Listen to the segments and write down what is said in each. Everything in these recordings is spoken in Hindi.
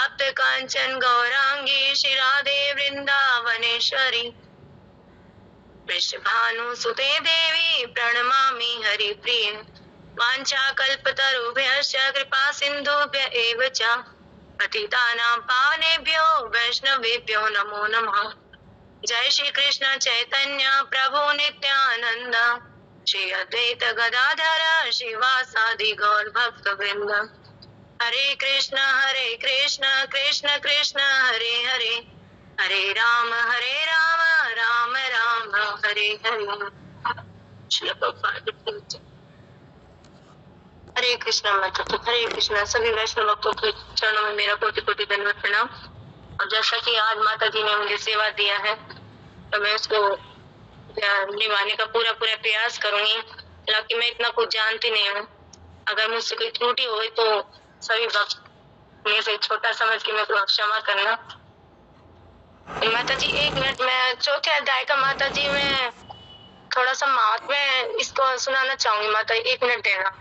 व्याप्त कांचन गौरांगी श्री राधे वृंदावनेश्वरी वृषभानु सुते देवी प्रणमामि हरिप्रिय वाञ्छाकल्पतरुभ्यश्च कृपा सिन्धुभ्य एव च पतितानां पावनेभ्यो वैष्णवेभ्यो नमो नमः। जय श्री कृष्ण चैतन्य प्रभु नित्यानंद श्री अद्वैत गदाधर शिवासादि गौर भक्त वृंद। हरे कृष्ण कृष्ण कृष्ण हरे हरे हरे राम राम राम हरे हरे। श्रील प्रभुपाद की जय। हरे कृष्ण हरे कृष्ण। सभी वैष्णव भक्तों के चरणों में मेरा कोटि कोटि दंडवत प्रणाम। और जैसा कि आज माता जी ने मुझे सेवा दिया है तो मैं उसको निभाने का पूरा प्रयास करूंगी। हालांकि मैं इतना कुछ जानती नहीं हूँ, अगर मुझसे कोई त्रुटि हो तो सभी भक्त मेरे से छोटा समझ के मेरे को क्षमा करना। माता जी 1 मिनट, मैं चौथे अध्याय का माता जी में थोड़ा सा महात्म्य इसको सुनाना चाहूंगी। माता 1 मिनट देना।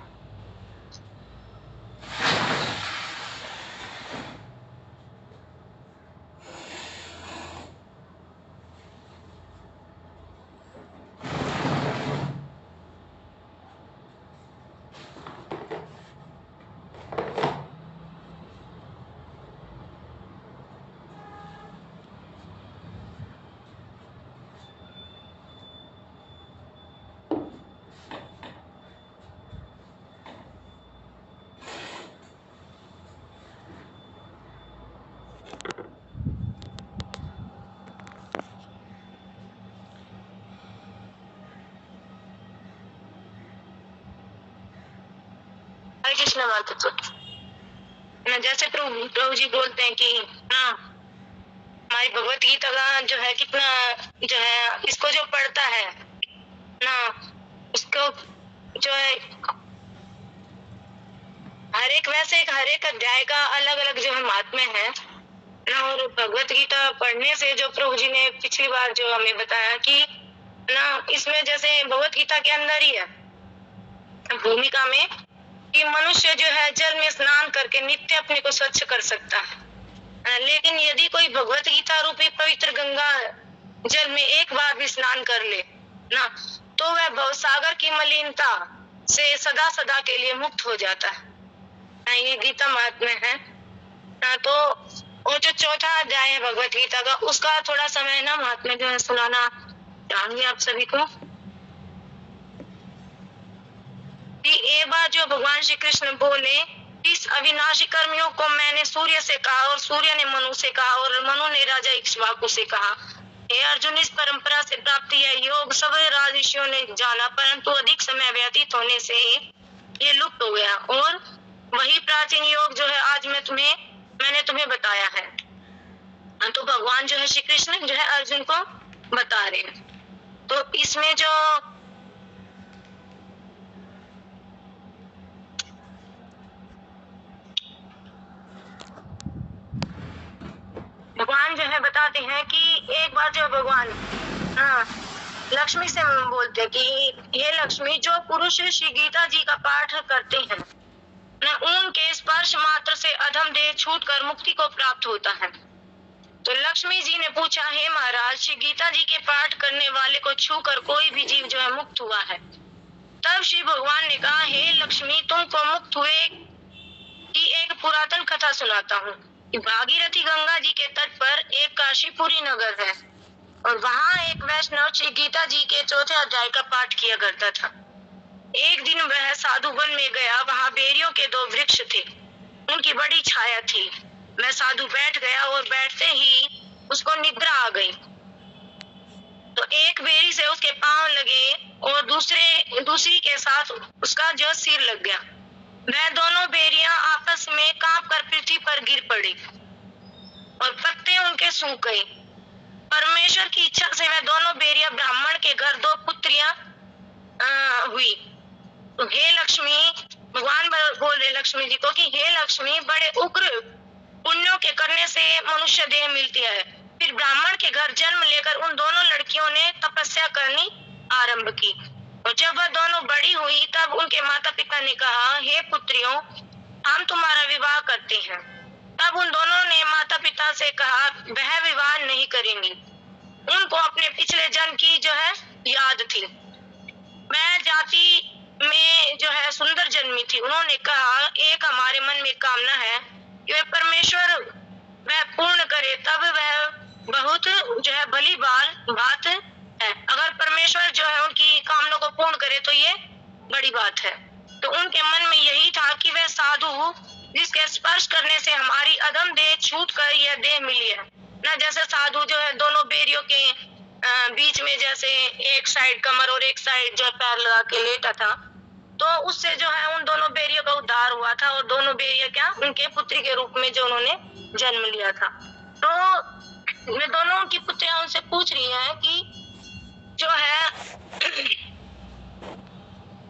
हरे कृष्ण माता जी। जैसे प्रभु जी बोलते हैं कि ना हमारी भगवत गीता का जो है कितना जो है इसको जो पढ़ता है ना उसको जो है हर एक अध्याय का अलग अलग जो है महात्म्य है ना। और भगवत गीता पढ़ने से जो प्रभु जी ने पिछली बार जो हमें बताया कि ना इसमें जैसे भगवत गीता के अंदर ही है भूमिका में कि मनुष्य जो है जल में स्नान करके नित्य अपने को स्वच्छ कर सकता है, लेकिन यदि कोई भगवत गीता रूपी पवित्र गंगा जल में एक बार भी स्नान कर ले ना तो वह भवसागर की मलिनता से सदा सदा के लिए मुक्त हो जाता है। ये गीता महात्म्य है ना। तो वो जो चौथा अध्याय है भगवत गीता का उसका थोड़ा समय ना महात्म्य जो है सुनाना चाहूंगी आप सभी को। कि एक बार जो भगवान श्री कृष्ण बोले, इस अविनाशी कर्मियों को मैंने सूर्य से कहा और सूर्य ने मनु से कहा और मनु ने राजा इक्ष्वाकु से कहा। हे अर्जुन, इस परंपरा से प्राप्ति है योग सब राजर्षियों ने जाना, परंतु अधिक समय व्यतीत होने से ये लुप्त हो गया और वही प्राचीन योग जो है आज मैंने तुम्हें बताया है। तो भगवान जो है श्री कृष्ण जो है अर्जुन को बता रहे हैं। तो इसमें जो भगवान जो है बताते हैं कि एक बार जो भगवान लक्ष्मी से बोलते कि हे लक्ष्मी, जो पुरुष श्री गीता जी का पाठ करते हैं न उनके स्पर्श मात्र से अधम देह छूटकर मुक्ति को प्राप्त होता है। तो लक्ष्मी जी ने पूछा, हे महाराज, श्री गीता जी के पाठ करने वाले को छूकर कोई भी जीव जो है मुक्त हुआ है? तब श्री भगवान ने कहा, हे लक्ष्मी, तुमको मुक्त हुए की एक पुरातन कथा सुनाता हूँ। भागीरथी गंगा जी के तट पर एक काशीपुरी नगर है और वहाँ एक वैष्णव श्री गीता जी के चौथे अध्याय का पाठ किया करता था। एक दिन वह साधु वन में गया। वहाँ बेरियों के 2 वृक्ष थे, उनकी बड़ी छाया थी। वह साधु बैठ गया और बैठते ही उसको निद्रा आ गई। तो एक बेरी से उसके पांव लगे और दूसरी के साथ उसका जो सिर लग गया। वह दोनों बेरियां आपस में कांप कर पृथ्वी पर गिर पड़ी और पत्ते उनके सूख गए। परमेश्वर की इच्छा से वह दोनों बेरियां ब्राह्मण के घर 2 पुत्रियां हुई। तो हे लक्ष्मी, भगवान बोल रहे लक्ष्मी जी को कि हे लक्ष्मी, बड़े उग्र पुण्यों के करने से मनुष्य देह मिलती है। फिर ब्राह्मण के घर जन्म लेकर उन दोनों लड़कियों ने तपस्या करनी आरंभ की और जब वह दोनों बड़ी हुई तब उनके माता पिता ने कहा, हे पुत्रियों, हम तुम्हारा विवाह करते हैं। तब उन दोनों ने पिता से कहा वह विवाह नहीं करेंगी। उनको अपने पिछले जन्म की जो है याद थी। मैं जाति में जो है सुंदर जन्मी थी। उन्होंने कहा एक हमारे मन में कामना है कि वह परमेश्वर वह पूर्ण करे, तब वह बहुत जो है भली बात है। अगर परमेश्वर जो है उनकी कामना को पूर्ण करे तो ये बड़ी बात है। तो उनके मन में यही था कि वह साधु जिसके स्पर्श करने से हमारी अधम देह छूट कर यह देह मिली है ना। जैसे साधु जो है दोनों बेरियों के बीच में जैसे एक साइड कमर और एक साइड जो पैर लगा के लेटा था, तो उससे जो है उन दोनों बेरियों का उद्धार हुआ था और दोनों बेरियां क्या उनके पुत्री के रूप में जो उन्होंने जन्म लिया था। तो वे दोनों की पुत्रियां उनसे पूछ रही हैं कि जो है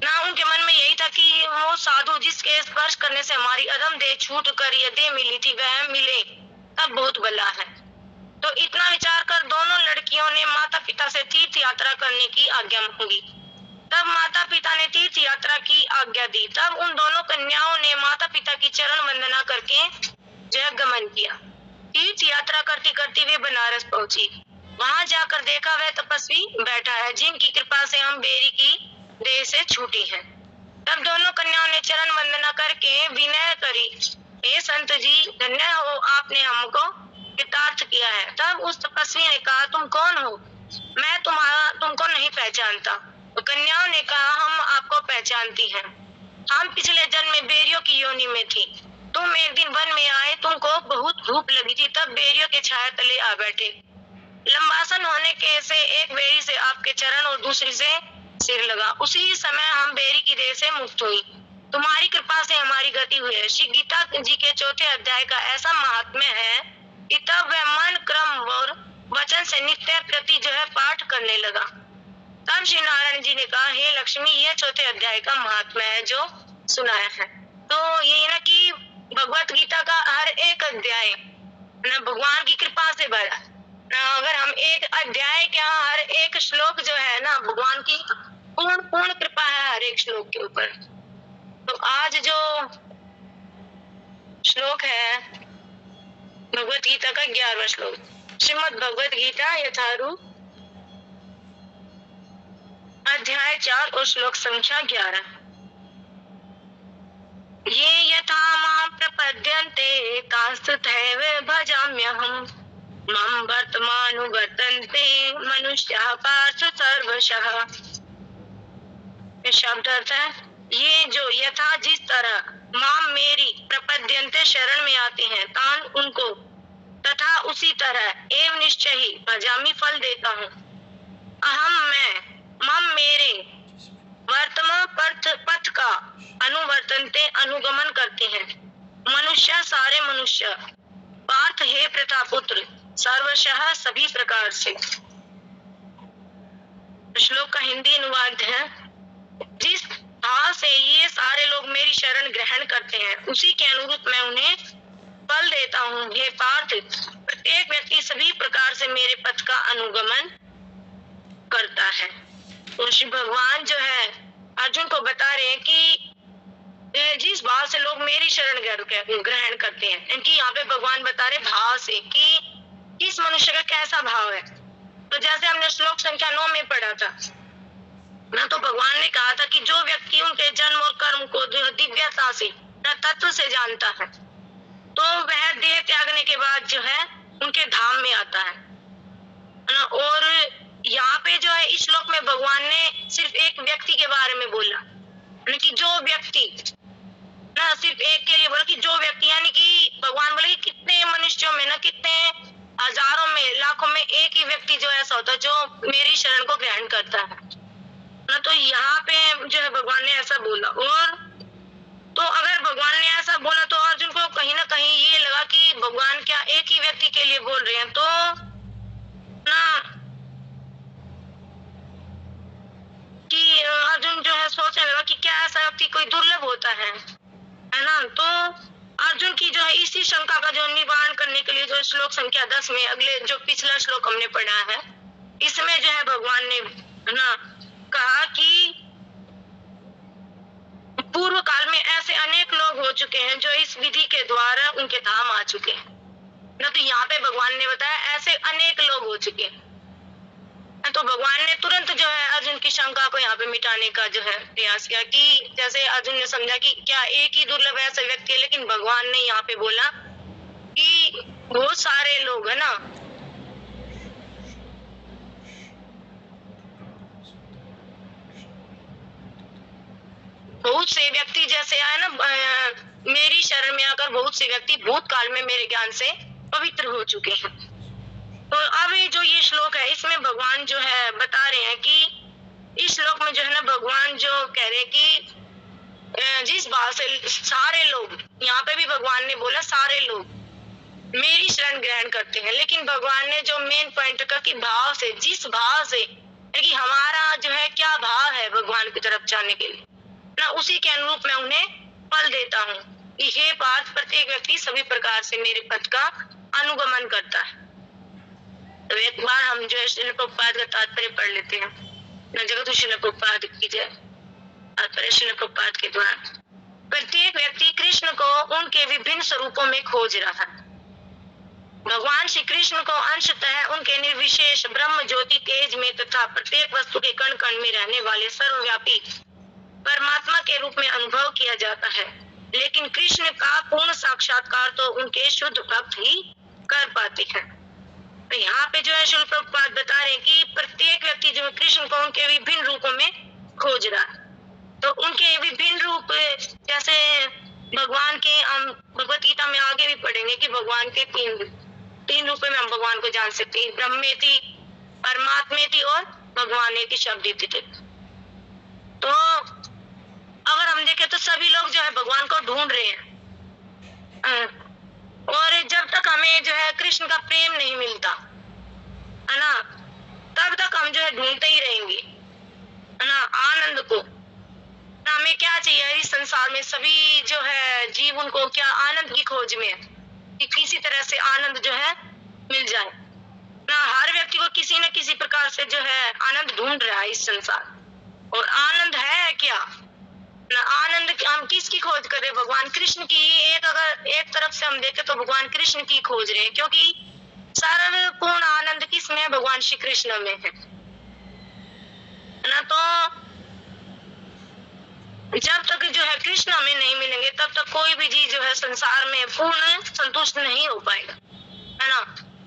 ना, उनके मन में यही था कि वो साधु जिसके स्पर्श करने से हमारी अधम देह छूट कर ये देह मिली थी वह मिले तब बहुत भला है। तो इतना विचार कर दोनों लड़कियों ने माता पिता से तीर्थ यात्रा करने की आज्ञा मांगी। तब माता पिता ने तीर्थ यात्रा की आज्ञा दी। तब उन दोनों कन्याओं ने माता पिता की चरण वंदना करके जो गमन किया। तीर्थ यात्रा करती करती वे बनारस पहुंची। वहां जाकर देखा वह तपस्वी बैठा है जिनकी कृपा से हम बेरी की देह से छूटी है। तब दोनों कन्याओं ने चरण वंदना करके विनय करी, हे संत जी धन्य हो, आपने हमको कृतार्थ किया है। तब उस तपस्वी ने कहा तुम कौन हो, मैं तुमको नहीं पहचानता। तो कन्याओं ने कहा हम आपको पहचानती हैं, हम पिछले जन्म में बेरियों की योनि में थी। तुम एक दिन वन में आए, तुमको बहुत भूख लगी थी, तब बेरियों के छाया तले आ बैठे। लंबासन होने के से एक बेरी से आपके चरण और दूसरी से सिर लगा। उसी समय हम बेरी की देह से मुक्त हुई। तुम्हारी कृपा से हमारी गति हुई है। श्री गीता जी के 4थे अध्याय का ऐसा महात्म्य है कि तब वह मन क्रम और वचन से नित्य प्रति जो है पाठ करने लगा। तब श्री नारायण जी ने कहा हे लक्ष्मी, यह 4थे अध्याय का महात्म्य है जो सुनाया है। तो यही ना कि भगवत गीता का हर एक अध्याय न भगवान की कृपा से भरा। अगर हम एक अध्याय क्या हर एक श्लोक जो है ना भगवान की पूर्ण कृपा है हर एक श्लोक के ऊपर। तो आज जो श्लोक है भगवत गीता का 11वां श्लोक, श्रीमद् भगवत गीता यथारूप अध्याय 4 और श्लोक संख्या 11। ये यथा मां प्रपद्यन्ते तांस्तथैव भजाम्यहम् मम वर्तमानुवर्तन्ते मनुष्याः पार्थ सर्वशः। शब्द अर्थ है ये जो यथा जिस तरह मां मेरी प्रपद्यन्ते शरण में आते हैं तान उनको, तथा उसी तरह एवं निश्चय ही भजामी फल देता हूँ। अहम मैं मम मेरे वर्तमान पथ का अनुवर्तनते अनुगमन करते हैं मनुष्य सारे मनुष्य पार्थ हे प्रथा पुत्र सर्वशः सभी प्रकार से। श्लोक का हिंदी अनुवाद है जिस भाव से ये सारे लोग मेरी शरण ग्रहण करते हैं उसी के अनुरूप मैं उन्हें फल देता हूँ। हे पार्थ, प्रत्येक व्यक्ति सभी प्रकार से मेरे पथ का अनुगमन करता है। तो श्री भगवान जो है अर्जुन को बता रहे हैं कि जिस भाव से लोग मेरी शरण ग्रहण करते हैं, इनकी यहाँ पे भगवान बता रहे भाव से कि किस मनुष्य का कैसा भाव है। तो जैसे हमने श्लोक संख्या 9 में पढ़ा था ना, तो भगवान ने कहा था कि जो व्यक्ति उनके जन्म और कर्म को दिव्यता से तत्व से जानता है तो वह देह त्यागने के बाद जो है उनके धाम में आता है ना। और यहाँ पे जो है इस श्लोक में भगवान ने सिर्फ एक व्यक्ति के बारे में बोला कि जो व्यक्ति ना, सिर्फ एक के लिए बोला कि जो व्यक्ति, यानी कि भगवान बोले कि कितने मनुष्यों में ना, कितने हजारों में लाखों में एक ही व्यक्ति जो ऐसा होता है जो मेरी शरण को ग्रहण करता है ना। तो यहाँ पे जो है भगवान ने ऐसा बोला। और तो अगर भगवान ने ऐसा बोला तो अर्जुन को कहीं ना कहीं ये लगा कि भगवान क्या एक ही व्यक्ति के लिए बोल रहे हैं। तो ना कि अर्जुन जो है सोचने लगा कि क्या ऐसा व्यक्ति कोई दुर्लभ होता है ना। तो अर्जुन की जो है इसी शंका का जो निवारण करने के लिए जो श्लोक संख्या 10 में अगले जो पिछला श्लोक हमने पढ़ा है इसमें जो है भगवान ने ना कहा कि पूर्व काल में ऐसे अनेक लोग हो चुके हैं जो इस विधि के द्वारा उनके धाम आ चुके हैं ना। तो यहाँ पे भगवान ने बताया ऐसे अनेक लोग हो चुके हैं। तो भगवान ने तुरंत जो है अर्जुन की शंका को यहाँ पे मिटाने का जो है प्रयास किया कि जैसे अर्जुन ने समझा कि क्या एक ही दुर्लभ ऐसा व्यक्ति है, लेकिन भगवान ने यहाँ पे बोला कि बहुत सारे लोग है ना, बहुत से व्यक्ति जैसे आए ना, मेरी शरण में आकर बहुत से व्यक्ति भूतकाल में मेरे ज्ञान से पवित्र हो चुके हैं। तो अब जो ये श्लोक है इसमें भगवान जो है बता रहे हैं कि इस श्लोक में जो है ना भगवान जो कह रहे हैं कि जिस भाव से सारे लोग, यहाँ पे भी भगवान ने बोला सारे लोग मेरी शरण ग्रहण करते हैं, लेकिन भगवान ने जो मेन पॉइंट का कि भाव से, जिस भाव से, कि हमारा जो है क्या भाव है भगवान की तरफ जाने के लिए ना, उसी के अनुरूप मैं उन्हें फल देता हूँ कि हे पार्थ, प्रत्येक व्यक्ति सभी प्रकार से मेरे पद का अनुगमन करता है। तो एक बार हम जो है श्रील प्रभुपाद का तात्पर्य पढ़ लेते हैं न। जगत श्रील प्रभुपाद की जय। तात्पर्य श्रील प्रभुपाद के द्वारा प्रत्येक व्यक्ति कृष्ण को उनके विभिन्न स्वरूपों में खोज रहा है। भगवान श्री कृष्ण को अंशतः उनके निर्विशेष ब्रह्म ज्योति तेज में तथा प्रत्येक वस्तु के कण कण में रहने वाले सर्वव्यापी परमात्मा के रूप में अनुभव किया जाता है, लेकिन कृष्ण का पूर्ण साक्षात्कार तो उनके शुद्ध भक्त ही कर पाते हैं। तो यहाँ पे जो है श्रील प्रभुपाद बता रहे हैं कि प्रत्येक व्यक्ति जो है कृष्ण को उनके विभिन्न रूपों में खोज रहा है। तो उनके विभिन्न रूप जैसे भगवान के, हम भगवत गीता में आगे भी पढ़ेंगे कि भगवान के तीन रूपों में हम भगवान को जान सकते हैं, ब्रह्मेति, परमात्मेति और भगवानेति शब्देति। तो अगर हम देखें तो सभी लोग जो है भगवान को ढूंढ रहे हैं, और जब तक हमें जो है कृष्ण का प्रेम नहीं मिलता है ना, तब तक हम जो है ढूंढते ही रहेंगे है ना आनंद को। हमें क्या चाहिए इस संसार में, सभी जो है जीव उनको क्या आनंद की खोज में है कि किसी तरह से आनंद जो है मिल जाए ना। हर व्यक्ति को किसी न किसी प्रकार से जो है आनंद ढूंढ रहा है इस संसार। और आनंद है क्या ना, आनंद हम किसकी खोज कर रहे हैं? भगवान कृष्ण की। अगर एक तरफ से हम देखें तो भगवान कृष्ण की खोज रहे हैं, क्योंकि सारा पूर्ण आनंद किस में है? भगवान श्री कृष्ण में है ना। तो जब तक जो है कृष्ण हमें नहीं मिलेंगे तब तक कोई भी चीज जो है संसार में पूर्ण संतुष्ट नहीं हो पाएगा है ना।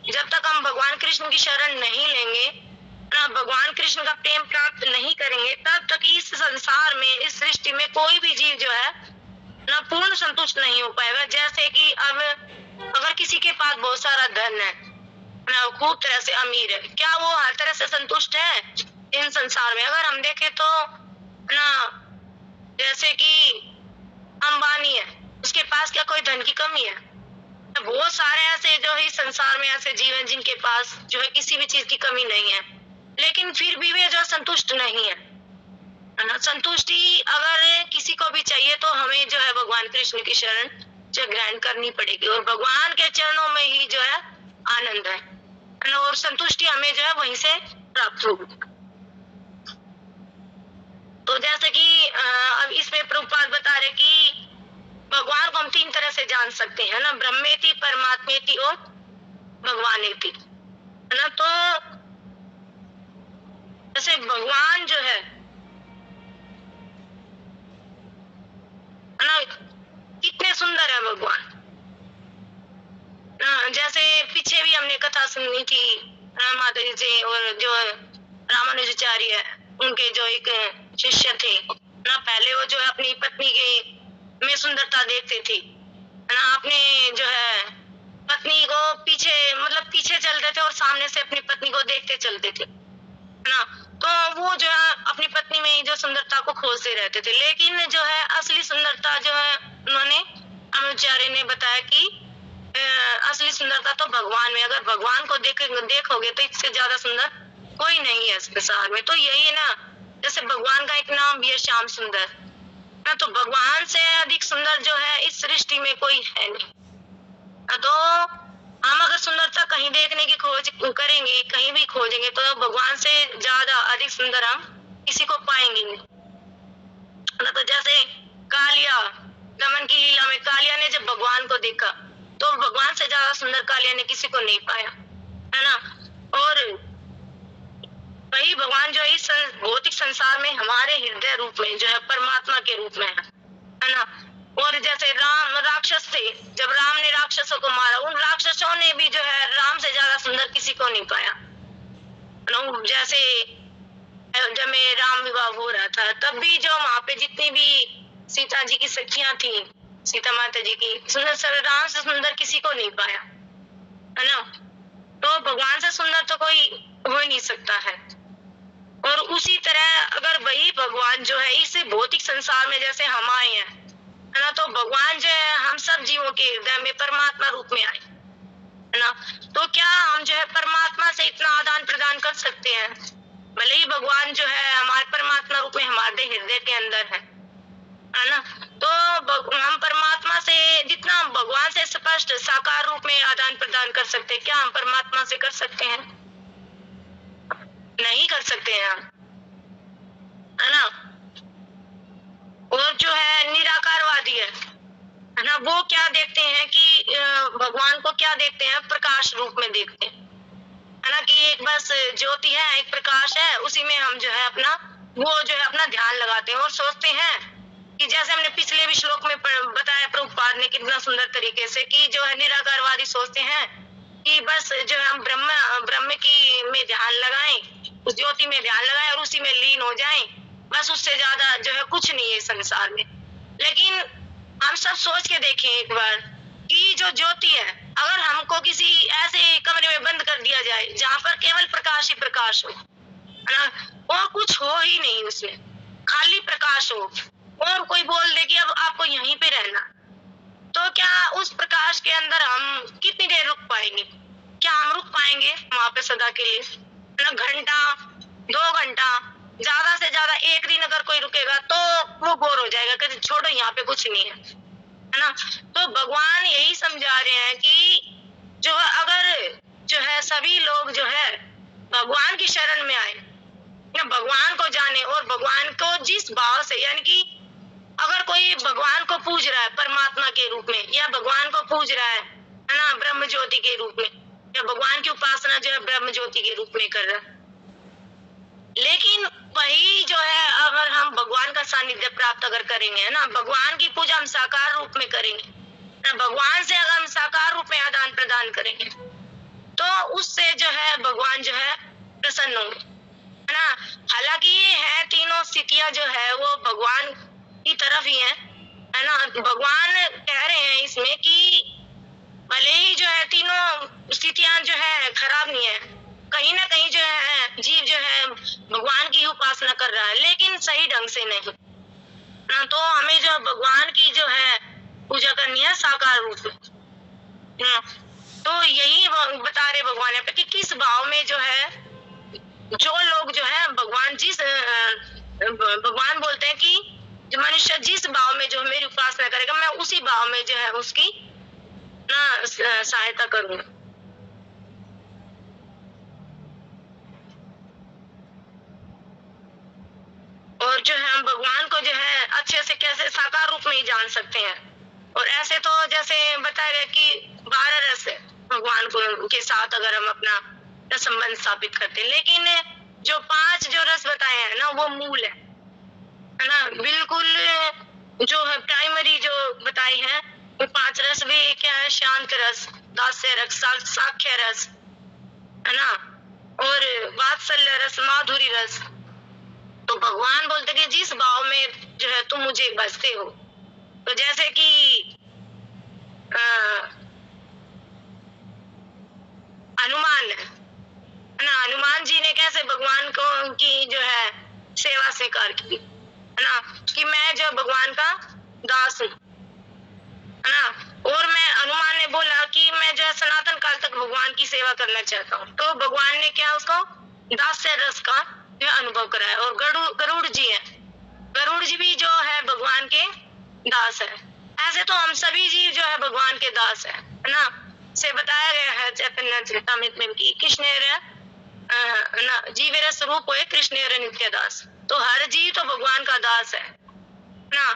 जब तक हम भगवान कृष्ण की शरण नहीं लेंगे ना, भगवान कृष्ण का प्रेम प्राप्त नहीं करेंगे, तब तक इस संसार में, इस सृष्टि में कोई भी जीव जो है ना पूर्ण संतुष्ट नहीं हो पाएगा। जैसे कि अब अगर किसी के पास बहुत सारा धन है ना, खूब तरह से अमीर है, क्या वो हर तरह से संतुष्ट है इन संसार में? अगर हम देखें तो ना, जैसे कि अंबानी है, उसके पास क्या कोई धन की कमी है? बहुत सारे ऐसे जो है इस संसार में ऐसे जीव हैं जिनके पास जो है किसी भी चीज की कमी नहीं है, लेकिन फिर भी वे जो संतुष्ट नहीं है ना। संतुष्टि अगर किसी को भी चाहिए तो हमें जो है भगवान कृष्ण की शरण जो ग्रहण करनी पड़ेगी, और भगवान के चरणों में ही जो है आनंद है ना, और संतुष्टि हमें जो है वहीं से प्राप्त होगी। तो जैसे कि अब इसमें प्रभुपाद बता रहे कि भगवान को हम तीन तरह से जान सकते हैं ना, ब्रह्मेति, परमात्मेति और भगवानेति है ना। तो जैसे भगवान जो है ना, कितने सुंदर है भगवान ना। जैसे पीछे भी हमने कथा सुनी थी माता जी से, और जो रामानुजाचार्य है उनके जो एक शिष्य थे ना, पहले वो जो है अपनी पत्नी के में सुंदरता देखते थे ना, अपने जो है पत्नी को पीछे, मतलब पीछे चलते थे और सामने से अपनी पत्नी को देखते चलते थे ना। तो वो जो है अपनी पत्नी में जो सुंदरता को खोजते रहते थे, लेकिन जो है असली सुंदरता जो है उन्होंने रामानुजाचार्य ने बताया कि असली सुंदरता तो भगवान में, अगर भगवान को देखोगे तो इससे ज्यादा सुंदर कोई नहीं है संसार में। तो यही है ना, जैसे भगवान का एक नाम भी है श्याम सुंदर ना, तो भगवान से अधिक सुंदर जो है इस सृष्टि में कोई है नहीं। तो हम अगर सुंदरता कहीं देखने की खोज करेंगे, कहीं भी खोजेंगे, तो भगवान से ज्यादा अधिक सुंदर हम किसी को पाएंगे नहीं। तो जैसे कालिया, दमन की लीला में कालिया ने जब भगवान को देखा तो भगवान से ज्यादा सुंदर कालिया ने किसी को नहीं पाया, है ना। और वही भगवान जो है इस भौतिक संसार में हमारे हृदय रूप में जो है परमात्मा के रूप में है ना। और जैसे राम राक्षस थे, जब राम ने राक्षसों को मारा, उन राक्षसों ने भी जो है राम से ज्यादा सुंदर किसी को नहीं पाया। जैसे जब में राम विवाह हो रहा था, तब भी जो वहां पे जितनी भी सीता जी की सखियां थी, सीता माता जी की, सुंदर राम से सुंदर किसी को नहीं पाया, है ना। तो भगवान से सुंदर तो कोई हो ही नहीं सकता है। और उसी तरह अगर वही भगवान जो है इस भौतिक संसार में जैसे हम आए हैं, है ना, तो भगवान जो है हम सब जीवों के हृदय में परमात्मा रूप में आए, है ना। तो क्या हम जो है परमात्मा से इतना आदान प्रदान कर सकते हैं? भले ही भगवान जो है हमारे परमात्मा रूप में हमारे हृदय के अंदर है ना। तो हम परमात्मा से जितना भगवान से स्पष्ट साकार रूप में आदान प्रदान कर सकते हैं, क्या हम परमात्मा से कर सकते हैं? नहीं कर सकते हैं, है ना। और जो है निराकारवादी है ना, वो क्या देखते हैं कि भगवान को क्या देखते हैं? प्रकाश रूप में देखते हैं, है ना, कि एक बस ज्योति है, एक प्रकाश है, उसी में हम जो है अपना अपना ध्यान लगाते हैं और सोचते हैं कि जैसे हमने पिछले भी श्लोक में बताया प्रभुपाद ने कितना सुंदर तरीके से, कि जो है निराकारवादी सोचते हैं कि बस जो है हम ब्रह्म की में ध्यान लगाएं, उस ज्योति में ध्यान लगाएं और उसी में लीन हो जाएं, बस उससे ज्यादा जो है कुछ नहीं है संसार में। लेकिन हम सब सोच के देखें एक बार कि जो ज्योति है, अगर हमको किसी ऐसे कमरे में बंद कर दिया जाए जहाँ पर केवल प्रकाश ही प्रकाश हो, है ना, और कुछ हो ही नहीं, उसमें खाली प्रकाश हो, और कोई बोल दे कि अब आपको यहीं पे रहना, तो क्या उस प्रकाश के अंदर हम कितनी देर रुक पाएंगे? क्या हम रुक पाएंगे वहां पे सदा के लिए? घंटा, 2 घंटा, ज्यादा से ज्यादा 1 दिन अगर कोई रुकेगा तो वो बोर हो जाएगा कि छोड़ो यहाँ पे कुछ नहीं है ना। तो भगवान यही समझा रहे हैं कि जो अगर जो है सभी लोग जो है भगवान की शरण में आए, भगवान को जाने, और भगवान को जिस भाव से, यानी कि अगर कोई भगवान को पूज रहा है परमात्मा के रूप में, या भगवान को पूज रहा है ना ब्रह्म ज्योति के रूप में, या भगवान की उपासना जो है ब्रह्म ज्योति के रूप में कर रहा है, लेकिन वही जो है अगर हम भगवान का सानिध्य प्राप्त अगर करेंगे, है ना, भगवान की पूजा हम साकार रूप में करेंगे ना, भगवान से अगर हम साकार रूप में आदान प्रदान करेंगे, तो उससे जो है भगवान जो है प्रसन्न होंगे, है ना। हालांकि ये है तीनों स्थितियां जो है वो भगवान की तरफ ही है ना। भगवान कह रहे हैं इसमें कि भले ही जो है तीनों स्थितियां जो है खराब नहीं है, कहीं ना कहीं जो है जीव जो है भगवान की उपासना कर रहा है, लेकिन सही ढंग से नहीं ना। तो हमें जो भगवान की जो है पूजा करनी है साकार रूप में। तो यही बता रहे भगवान यहाँ पे कि किस भाव में जो है जो लोग जो है भगवान बोलते हैं कि जो मनुष्य जिस भाव में जो मेरी उपासना करेगा, मैं उसी भाव में जो है उसकी ना सहायता करूंगा। और जो है हम भगवान को जो है अच्छे से कैसे साकार रूप में ही जान सकते हैं। और ऐसे तो जैसे बताया गया कि 12 रस है भगवान को के साथ अगर हम अपना संबंध स्थापित करते हैं, लेकिन जो 5 जो रस बताए हैं ना वो मूल है ना, बिल्कुल जो है प्राइमरी जो बताए हैं वो 5 रस भी क्या है? शांत रस, दास्य रस, साख्य रस, है ना, और वात्सल्य रस, माधुरी रस। तो भगवान बोलते कि जिस भाव में जो है तुम मुझे बसते हो, तो जैसे कि हनुमान है ना, हनुमान जी ने कैसे भगवान को उनकी जो है सेवा स्वीकार की, है ना, कि मैं जो भगवान का दास हूँ, है ना। और मैं हनुमान ने बोला कि मैं जो है सनातन काल तक भगवान की सेवा करना चाहता हूँ, तो भगवान ने क्या उसको दास्य रस का जो अनुभव कराया। और गरुड़ जी है, गरुड़ जी भी जो है भगवान के दास है। ऐसे तो हम सभी जीव जो है भगवान के दास है ना। से बताया गया है चैतन्य चरितामृत में कि कृष्ण जीवेर स्वरूप होए कृष्ण नित्य दास। तो हर जीव तो भगवान का दास है ना।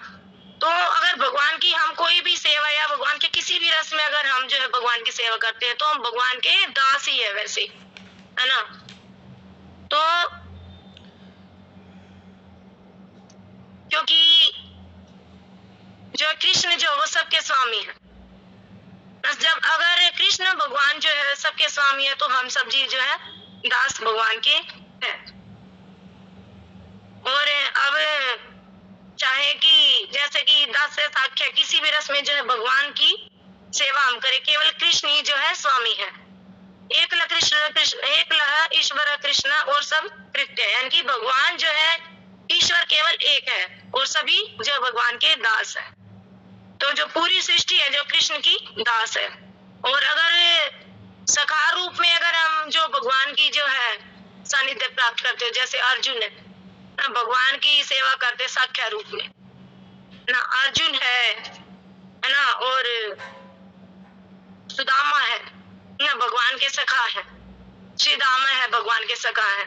तो अगर भगवान की हम कोई भी सेवा या भगवान के किसी भी रस में अगर हम जो है भगवान की सेवा करते हैं तो हम भगवान के दास ही है वैसे, है ना। तो क्योंकि जो कृष्ण जो वो सबके स्वामी है, जब अगर कृष्ण भगवान जो है सबके स्वामी है तो हम सब जी जो है दास भगवान के हैं। और अब चाहे कि जैसे कि दास से साख्य किसी भी रस में जो है भगवान की सेवा हम करें, केवल कृष्ण ही जो है स्वामी है। एक ईश्वर कृष्ण और सब कृत्य, यानी कि भगवान जो है ईश्वर केवल एक है और सभी जो भगवान के दास है। तो जो पूरी सृष्टि है जो कृष्ण की दास है। और अगर सखा रूप में अगर हम जो भगवान की जो है सानिध्य प्राप्त करते हो, जैसे अर्जुन है ना भगवान की सेवा करते साख्य रूप में ना, अर्जुन है ना, और सुदामा है ना भगवान के सखा है, श्री दामा है भगवान के सखा है।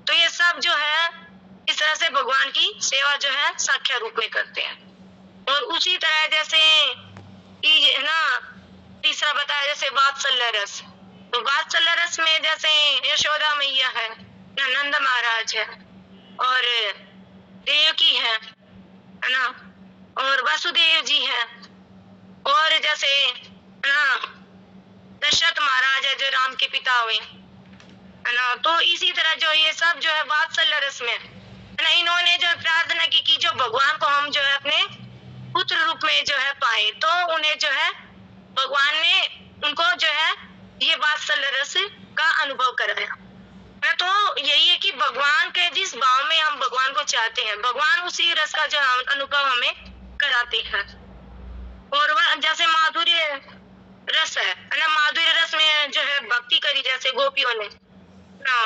तो ये सब जो है इस तरह से भगवान की सेवा जो है साख्य रूप में करते हैं। और उसी तरह जैसे कि ना तीसरा बताया जैसे वात्सल्य रस, तो वात्सल्य रस में जैसे यशोदा मैया है ना, नंद महाराज है और देवकी है ना, और वासुदेव जी है, और जैसे ना दशरथ महाराज है जो राम के पिता हुए है ना। तो इसी तरह जो ये सब जो है वात्सल्य रस में है ना, इन्होंने जो प्रार्थना की कि जो भगवान को हम जो है अपने पुत्र रूप में जो है पाए, तो उन्हें जो है भगवान ने उनको जो है ये वात्सल्य रस का अनुभव कराया। तो यही है कि भगवान के जिस भाव में हम भगवान को चाहते हैं भगवान उसी रस का जो अनुभव हमें कराते हैं। और वह जैसे माधुर्य रस है ना, माधुर्य रस में जो है भक्ति करी जैसे गोपियों ने ना,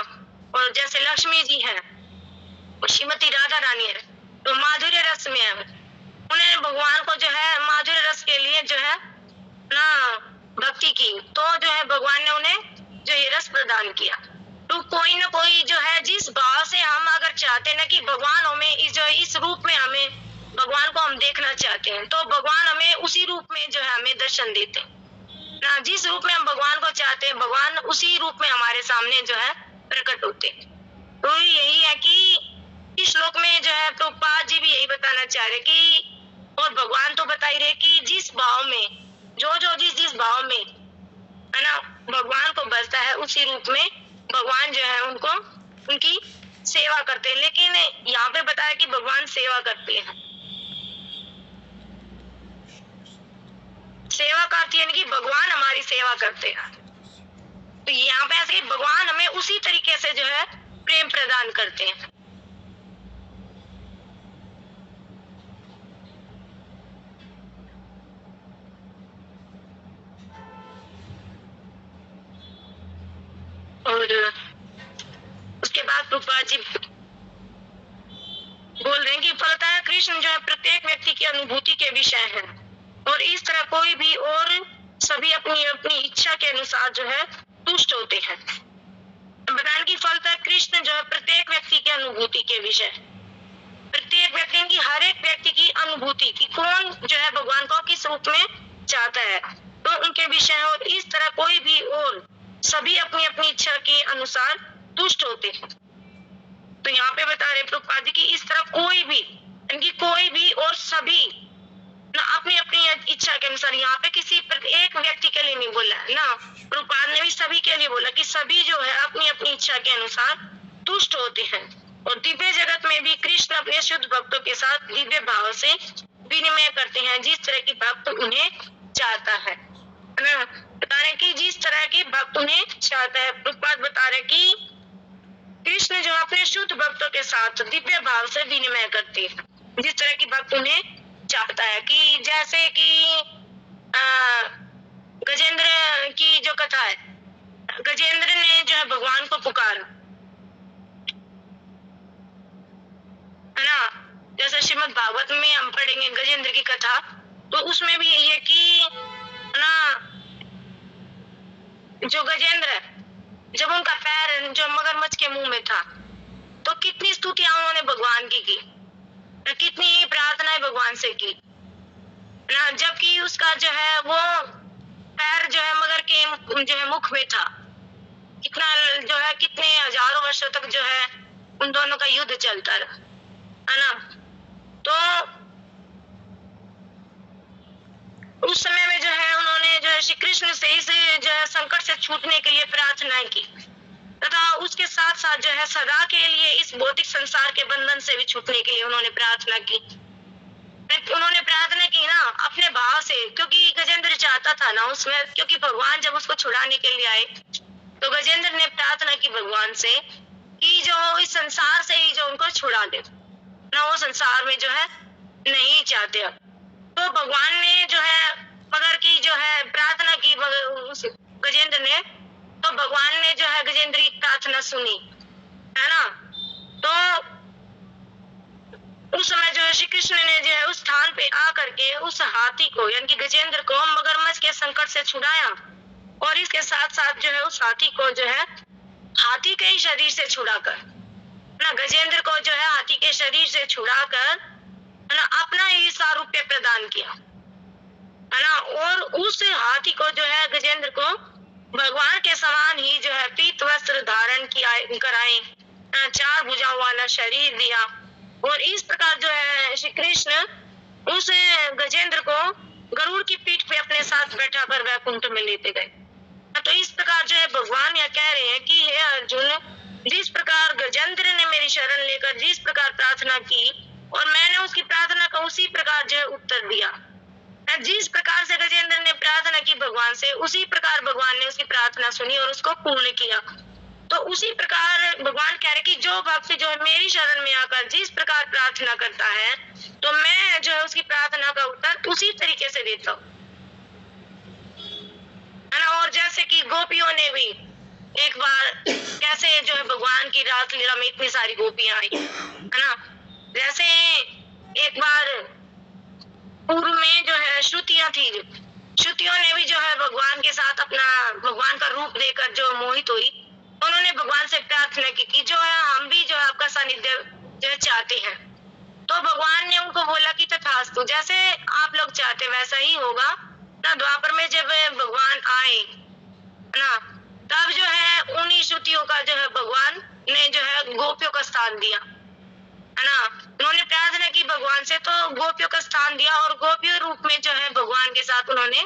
और जैसे लक्ष्मी जी है और श्रीमती राधा रानी है, तो माधुर्य रस में है, उन्होंने भगवान को जो है माधुर्य रस के लिए जो है ना भक्ति की, तो जो है भगवान ने उन्हें जो ये रस प्रदान किया। तो कोई ना कोई जो है जिस भाव से हम अगर चाहते ना कि भगवान हमें इस रूप में हमें भगवान को हम देखना चाहते हैं, तो भगवान हमें उसी रूप में जो है हमें दर्शन देते हैं ना। जिस रूप में हम भगवान को चाहते हैं भगवान उसी रूप में हमारे सामने जो है प्रकट होते हैं। तो यही है कि इस श्लोक में जो है प्रभुपाद जी भी यही बताना चाह रहे कि, और भगवान तो बता ही रहे कि जिस भाव में जो जिस भाव में है ना भगवान को बसता है उसी रूप में भगवान जो है उनको उनकी सेवा करते हैं। लेकिन यहाँ पे बताया कि भगवान सेवा करते हैं, सेवा करती है कि भगवान हमारी सेवा करते हैं। तो यहाँ पे ऐसे भगवान हमें उसी तरीके से जो है प्रेम प्रदान करते हैं। और उसके बाद प्रभुपाद जी बोल रहे हैं कि फलतः कृष्ण जो है प्रत्येक व्यक्ति की अनुभूति के विषय है और इस तरह कोई भी और सभी अपनी अपनी इच्छा के अनुसार जो है तुष्ट होते हैं। बताने की फलतः कृष्ण जो है प्रत्येक व्यक्ति की अनुभूति के विषय, प्रत्येक व्यक्ति की हर एक व्यक्ति की अनुभूति की कौन जो है भगवान को किस रूप में चाहता है तो उनके विषय, और इस तरह कोई भी और सभी अपनी अपनी इच्छा के अनुसार तुष्ट होते हैं। तो यहाँ पे बता रहे प्रभुपाद जी की इस तरह कोई भी इनकी कोई भी और सभी ना अपनी अपनी इच्छा के अनुसार, यहाँ पे किसी एक व्यक्ति के लिए नहीं बोला है ना, प्रभुपाद ने भी सभी के लिए बोला कि सभी जो है अपनी अपनी इच्छा के अनुसार तुष्ट होते हैं। और दिव्य जगत में भी कृष्ण अपने शुद्ध भक्तों के साथ दिव्य भाव से विनिमय करते हैं जिस तरह की भक्त उन्हें चाहता है ना। बता रहे कि जिस तरह की भक्त उन्हें चाहता है, प्रभुपाद बता रहे कि कृष्ण जो अपने शुद्ध भक्तों के साथ दिव्य भाव से विनिमय करते हैं जिस तरह की भक्त उन्हें चाहता है। कि जैसे कि गजेंद्र की जो कथा है, गजेंद्र ने जो है भगवान को पुकारा है ना, जैसे श्रीमद् भागवत में हम पढ़ेंगे गजेंद्र की कथा, तो उसमें भी यही है कि ना जो गजेंद्र जब उनका पैर जो मगरमच्छ के मुंह में था तो कितनी स्तुतियां उन्होंने भगवान की, कितनी प्रार्थनाएं भगवान से की ना, जबकि उसका जो है वो पैर जो है मगर के जो है मुख में था। कितना जो है कितने हजारों वर्षों तक जो है उन दोनों का युद्ध चलता रहा, है ना। तो उस समय में जो है उन्होंने जो है श्री कृष्ण से इस जो है संकट से छूटने के लिए प्रार्थना की, तथा उसके साथ साथ जो है सदा के लिए इस भौतिक संसार के बंधन से भी छूटने के लिए उन्होंने प्रार्थना की। उन्होंने प्रार्थना की ना अपने भाव से, क्योंकि गजेंद्र चाहता था ना उसमें, क्योंकि भगवान जब उसको छुड़ाने के लिए आए तो गजेंद्र ने प्रार्थना की भगवान से कि जो इस संसार से ही जो उनको छुड़ा दे ना, वो संसार में जो है नहीं चाहते। तो भगवान ने जो है मगर की जो है प्रार्थना की उस गजेंद्र ने, तो भगवान ने जो है गजेंद्र की प्रार्थना सुनी, है ना। तो उस समय जो है श्री कृष्ण ने जो है उस स्थान पे आकर के उस हाथी को यानी कि गजेंद्र को मगरमच्छ के संकट से छुड़ाया, और इसके साथ साथ जो है उस हाथी को जो है हाथी के ही शरीर से छुड़ाकर ना, गजेंद्र को जो है हाथी के शरीर से छुड़ाकर ना अपना ही सारूप्य प्रदान किया, है ना। और उस हाथी को जो है गजेंद्र को भगवान के समान ही जो है पीत वस्त्र धारण किया कराए, 4 भुजाओं वाला शरीर दिया, और इस प्रकार जो है श्री कृष्ण उस गजेंद्र को गरुड़ की पीठ पे अपने साथ बैठा कर वैकुंठ में लेते गए। तो इस प्रकार जो है भगवान यह कह रहे हैं कि हे अर्जुन, जिस प्रकार गजेंद्र ने मेरी शरण लेकर जिस प्रकार प्रार्थना की और मैंने उसकी प्रार्थना का उसी प्रकार जो है उत्तर दिया, जिस प्रकार से गजेंद्र ने प्रार्थना की भगवान से, उसी प्रकार भगवान ने उसकी प्रार्थना सुनी और उसको पूर्ण किया। तो उसी प्रकार भगवान कह रहे कि जो भक्त जो है मेरी शरण में आकर जिस प्रकार प्रार्थना करता है, तो मैं जो है उसकी प्रार्थना का उत्तर उसी तरीके से देता हूँ, है ना। और जैसे कि गोपियों ने भी एक बार कैसे जो है भगवान की रास लीला में इतनी सारी गोपियां आई, है ना। जैसे एक बार पूर्व में जो है श्रुतियां थी, श्रुतियों ने भी जो है भगवान के साथ अपना भगवान का रूप देकर जो मोहित हुई, उन्होंने भगवान से प्रार्थना की कि जो है हम भी जो है आपका सानिध्य जो है चाहते हैं। तो भगवान ने उनको बोला कि तथास्तु, जैसे आप लोग चाहते वैसा ही होगा ना। द्वापर में जब भगवान आए ना, तब जो है उन्हीं श्रुतियों का जो है भगवान ने जो है गोपियों का स्थान दिया, है ना। उन्होंने प्रार्थना की भगवान से, तो गोपियों का स्थान दिया, और गोपियों रूप में जो है भगवान के साथ उन्होंने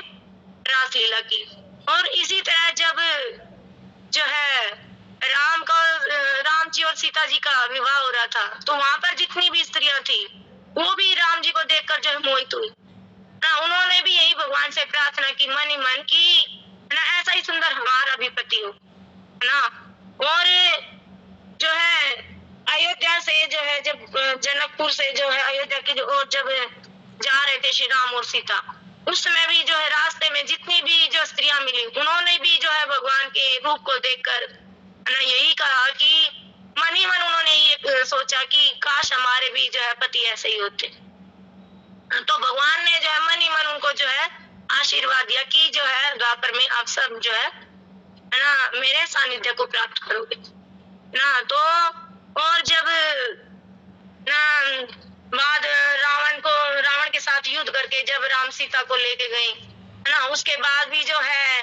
रासलीला की। और इसी तरह जब जो है राम जी और सीता जी का विवाह हो रहा था, तो वहां पर जितनी भी स्त्रियां थी वो भी राम जी को देखकर जो है मोहित हुई ना। उन्होंने भी यही भगवान से प्रार्थना की मन ही मन की ना ऐसा ही सुंदर हमारा भी पति हो, है ना। और जो है अयोध्या से जो है जब जनकपुर से जो है अयोध्या की ओर जब जा रहे थे श्री राम और सीता, उस समय भी जो है रास्ते में जितनी भी जो स्त्रियां मिली, उन्होंने भी जो है भगवान के रूप को देखकर ना यही कहा कि मन ही मन उन्होंने ये सोचा कि काश हमारे भी जो है पति ऐसे ही होते। तो भगवान ने जो है मन ही मन उनको जो है आशीर्वाद दिया कि जो है द्वापर में आप सब जो है ना मेरे सानिध्य को प्राप्त करोगे ना। तो और जब ना बाद रावण के साथ युद्ध करके जब राम सीता को लेके गए ना, उसके बाद भी जो है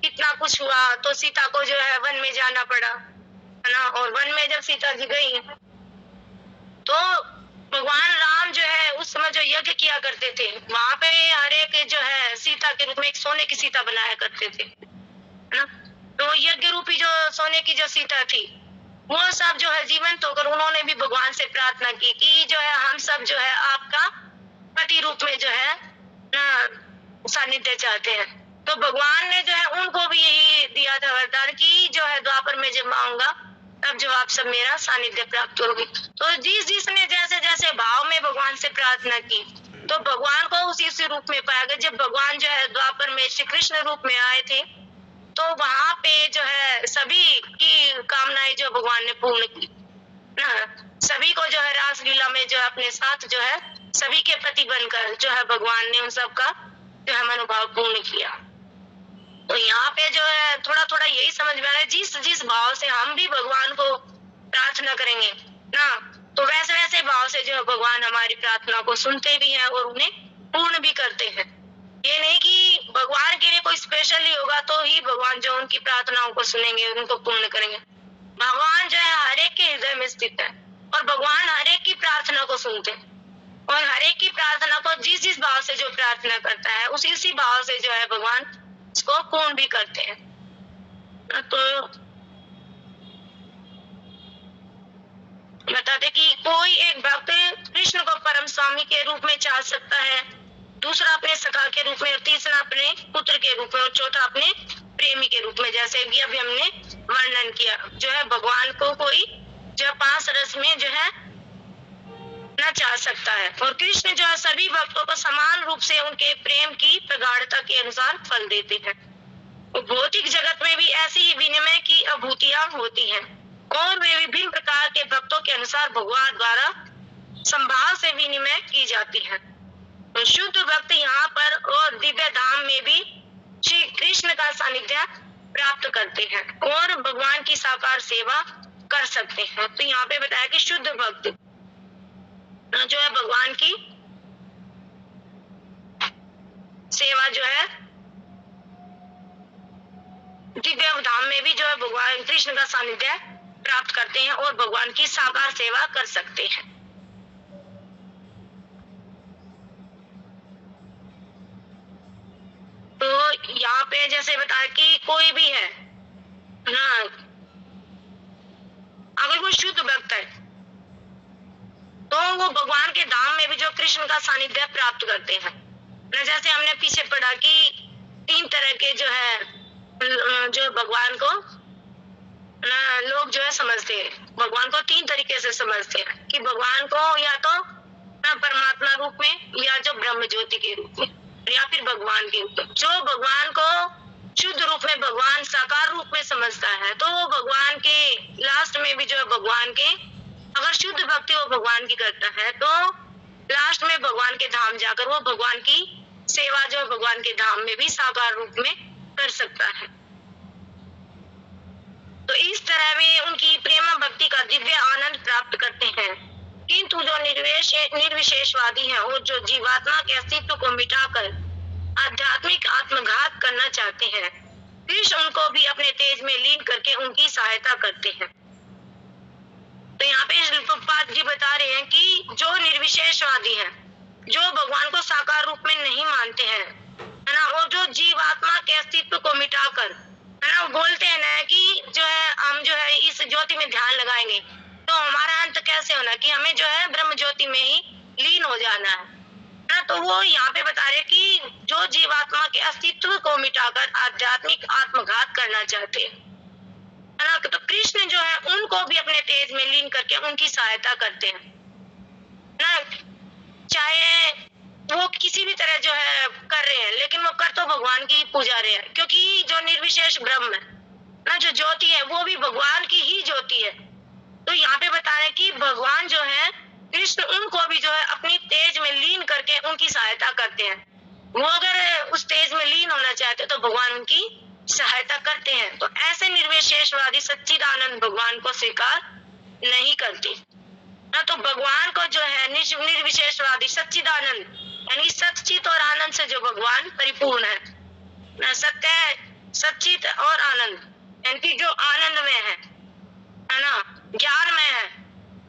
कितना कुछ हुआ, तो सीता को जो है वन में जाना पड़ा, है ना। और वन में जब सीता जी गई, तो भगवान राम जो है उस समय जो यज्ञ किया करते थे, वहां पे हर एक जो है सीता के रूप में एक सोने की सीता बनाया करते थे, है ना। तो यज्ञ रूपी जो सोने की जो सीता थी, वो सब जो है जीवंत होकर उन्होंने भी भगवान से प्रार्थना की कि जो है हम सब जो है आपका पति रूप में जो है ना सानिध्य चाहते हैं। तो भगवान ने जो है उनको भी यही दिया था वरदान कि जो है द्वापर में जब आऊंगा तब जो आप सब मेरा सानिध्य प्राप्त करोगे। तो जिसने जैसे जैसे भाव में भगवान से प्रार्थना की, तो भगवान को उसी रूप में पाया गया। जब भगवान जो है द्वापर में श्री कृष्ण रूप में आए थे, तो वहां पे जो है सभी की कामनाएं जो भगवान ने पूर्ण की ना, सभी को जो है रास लीला में जो है अपने साथ जो है सभी के प्रति बनकर जो है भगवान ने उन सब का जो है मनोभाव पूर्ण किया। तो यहाँ पे जो है थोड़ा थोड़ा यही समझ में आ रहा है, जिस भाव से हम भी भगवान को प्रार्थना करेंगे ना, तो वैसे वैसे भाव से जो है भगवान हमारी प्रार्थना को सुनते भी हैं और उन्हें पूर्ण भी करते हैं। ये नहीं कि भगवान के लिए कोई स्पेशल ही होगा तो ही भगवान जो उनकी प्रार्थनाओं को सुनेंगे, उनको पूर्ण करेंगे। भगवान जो है हर एक के हृदय में स्थित है और भगवान हर एक की प्रार्थना को सुनते हैं और हर एक की प्रार्थना को जिस भाव से जो प्रार्थना करता है उसी भाव से जो है भगवान इसको पूर्ण भी करते हैं। तो बताते कि कोई एक भक्त कृष्ण को परम स्वामी के रूप में चाह सकता है, दूसरा अपने सखा के रूप में और तीसरा अपने पुत्र के रूप में और चौथा अपने प्रेमी के रूप में, जैसे कि अभी हमने वर्णन किया। जो है भगवान को कोई जो 5 रस में जो है न चाह सकता है और कृष्ण जो है सभी भक्तों को समान रूप से उनके प्रेम की प्रगाढ़ता के अनुसार फल देते हैं। भौतिक जगत में भी ऐसी ही विनिमय की अनुभूतियां होती हैं और वे विभिन्न प्रकार के भक्तों के अनुसार भगवान द्वारा संभाव से विनिमय की जाती है। शुद्ध भक्त यहाँ पर और दिव्य धाम में भी श्री कृष्ण का सानिध्य प्राप्त करते हैं और भगवान की साकार सेवा कर सकते हैं। तो यहाँ पे बताया कि शुद्ध भक्त जो है भगवान की सेवा जो है दिव्य धाम में भी जो है भगवान कृष्ण का सानिध्य प्राप्त करते हैं और भगवान की साकार सेवा कर सकते हैं। तो यहाँ पे जैसे बताया कि कोई भी है ना, अगर वो शुद्ध भक्त है तो वो भगवान के धाम में भी जो कृष्ण का सानिध्य प्राप्त करते हैं ना। जैसे हमने पीछे पढ़ा कि 3 तरह के जो है जो भगवान को ना लोग जो है समझते हैं, भगवान को 3 तरीके से समझते हैं कि भगवान को या तो ना परमात्मा रूप में या जो ब्रह्म ज्योति के रूप में या फिर भगवान के रूप में। जो भगवान को शुद्ध रूप में भगवान साकार रूप में समझता है तो वो भगवान के लास्ट में भी जो है भगवान के अगर शुद्ध भक्ति वो भगवान की करता है तो लास्ट में भगवान के धाम जाकर वो भगवान की सेवा जो है भगवान के धाम में भी साकार रूप में कर सकता है। तो इस तरह वे उनकी प्रेम भक्ति का दिव्य आनंद प्राप्त करते हैं। किंतु जो निर्विशेषवादी हैं और जो जीवात्मा के अस्तित्व को मिटाकर आध्यात्मिक आत्मघात करना चाहते हैं, कृष्ण उनको भी अपने तेज में लीन करके उनकी सहायता करते हैं। तो यहाँ पे प्रभुपाद जी बता रहे हैं कि जो निर्विशेषवादी हैं, जो भगवान को साकार रूप में नहीं मानते हैं, है ना, और जो जीवात्मा के अस्तित्व को मिटाकर, है ना, बोलते हैं ना कि जो है हम जो है इस ज्योति में ध्यान लगाएंगे तो हमारा अंत कैसे होना कि हमें जो है ब्रह्म ज्योति में ही लीन हो जाना है ना। तो वो यहाँ पे बता रहे कि जो जीवात्मा के अस्तित्व को मिटाकर आध्यात्मिक आत्मघात करना चाहते हैं, है ना, तो कृष्ण जो है उनको भी अपने तेज में लीन करके उनकी सहायता करते हैं ना। चाहे वो किसी भी तरह जो है कर रहे हैं लेकिन वो कर तो भगवान की पूजा रहे हैं, क्योंकि जो निर्विशेष ब्रह्म है ना, जो ज्योति है वो भी भगवान की ही ज्योति है। तो यहाँ पे बता रहे कि भगवान जो है कृष्ण उनको भी जो है अपनी तेज में लीन करके उनकी सहायता करते हैं। वो अगर उस तेज में लीन होना चाहते तो भगवान उनकी सहायता करते हैं। तो ऐसे निर्विशेषवादी सच्चिदानंद भगवान को स्वीकार नहीं करते ना। तो भगवान को जो है निर्विशेषवादी सच्चिदानंद यानी सच्चित और आनंद से जो भगवान परिपूर्ण है ना, सत्य सच्चित और आनंद यानी जो आनंद में है ना, ज्ञान में है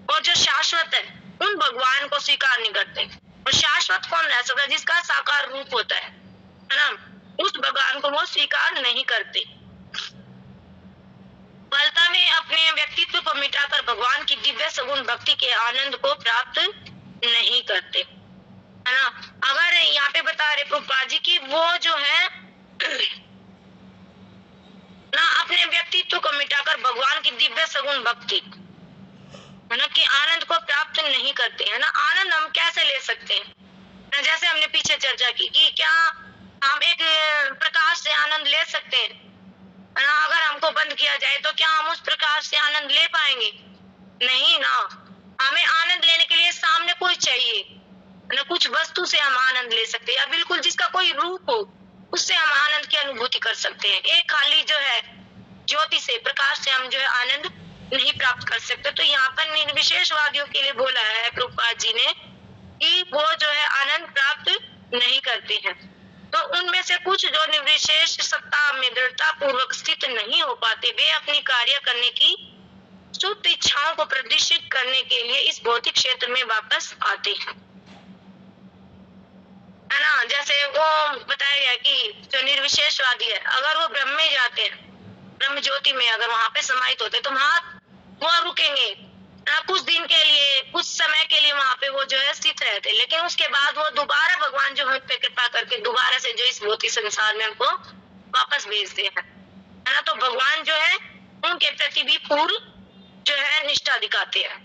और जो शाश्वत है, उन भगवान को स्वीकार नहीं करते। और शाश्वत कौन रह सकता है? जिसका साकार रूप होता है ना, उस भगवान को वो स्वीकार नहीं करते। फलता में अपने व्यक्तित्व को मिटाकर भगवान की दिव्य सगुण भक्ति के आनंद को प्राप्त नहीं करते, है ना। अगर यहाँ पे बता रहे प्रभुपाद जी की वो जो है ना अपने व्यक्तित्व को मिटाकर भगवान की दिव्य सगुण भक्ति, है ना, कि आनंद को प्राप्त नहीं करते, है ना। आनंद हम कैसे ले सकते हैं ना, जैसे हमने पीछे चर्चा की कि क्या हम एक प्रकाश से आनंद ले सकते हैं ना। अगर हमको बंद किया जाए तो क्या हम उस प्रकाश से आनंद ले पाएंगे? नहीं ना। हमें आनंद लेने के लिए सामने कोई चाहिए ना, कुछ वस्तु से हम आनंद ले सकते हैं या बिल्कुल जिसका कोई रूप हो उससे हम आनंद की अनुभूति कर सकते हैं। एक खाली जो है ज्योति से प्रकाश से हम जो है आनंद नहीं प्राप्त कर सकते। तो यहाँ पर निर्विशेषवादियों के लिए बोला है प्रभुपाद जी ने कि वो जो है आनंद प्राप्त नहीं करते हैं। तो उनमें से कुछ जो निर्विशेष सत्ता में दृढ़ता पूर्वक स्थित नहीं हो पाते, वे अपनी कार्य करने की शुद्ध इच्छाओं को प्रदर्शित करने के लिए इस भौतिक क्षेत्र में वापस आते हैं, है ना। जैसे वो बताया गया कि जो निर्विशेषवादी है, अगर वो ब्रह्म में जाते हैं, ब्रह्म ज्योति में अगर वहां पे समाहित होते तो वहां वो रुकेंगे कुछ दिन के लिए, कुछ समय के लिए वहां पे वो जो है स्थित रहते, लेकिन उसके बाद वो दोबारा भगवान जो है पे कृपा करके दोबारा से जो इस भौतिक संसार में उनको वापस भेजते हैं, है ना। तो भगवान जो है उनके प्रति भी पूर्ण जो है निष्ठा दिखाते हैं।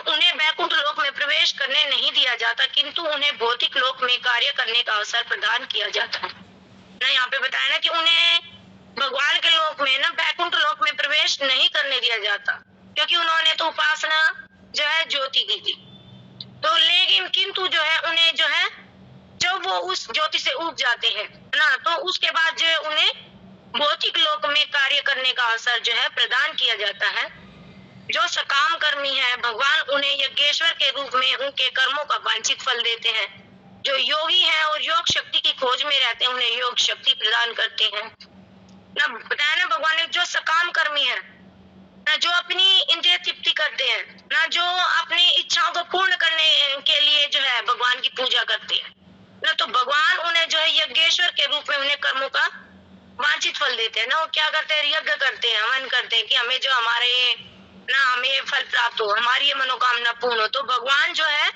उन्हें वैकुंठ लोक में प्रवेश करने नहीं दिया जाता, किंतु उन्हें भौतिक लोक में कार्य करने का अवसर प्रदान किया जाता है ना। यहाँ पे बताया ना कि उन्हें भगवान के लोक में ना वैकुंठ लोक में प्रवेश नहीं करने दिया जाता, क्योंकि उन्होंने तो उपासना जो है ज्योति की थी। तो लेकिन किंतु जो है उन्हें जो है जब वो उस ज्योति से उग जाते हैं ना, तो उसके बाद जो है उन्हें भौतिक लोक में कार्य करने का अवसर जो है प्रदान किया जाता है। जो सकाम कर्मी है, भगवान उन्हें यज्ञेश्वर के रूप में उनके कर्मों का वांछित फल देते हैं। जो योगी है और योग शक्ति की खोज में रहते हैं, उन्हें योग शक्ति प्रदान करते हैं ना। बताया ना भगवान ने, जो सकाम कर्मी है ना, जो अपनी इंद्रिय तृप्ति करते हैं ना, जो अपनी इच्छाओं को पूर्ण करने के लिए जो है भगवान की पूजा करते हैं ना, तो भगवान उन्हें जो है यज्ञेश्वर के रूप में उन्हें कर्मों का वांछित फल देते हैं ना। वो क्या करते हैं, यज्ञ करते हैं, हवन करते हैं कि हमें जो हमारे ना हमें फल प्राप्त हो, हमारी ये मनोकामना पूर्ण हो। तो भगवान जो है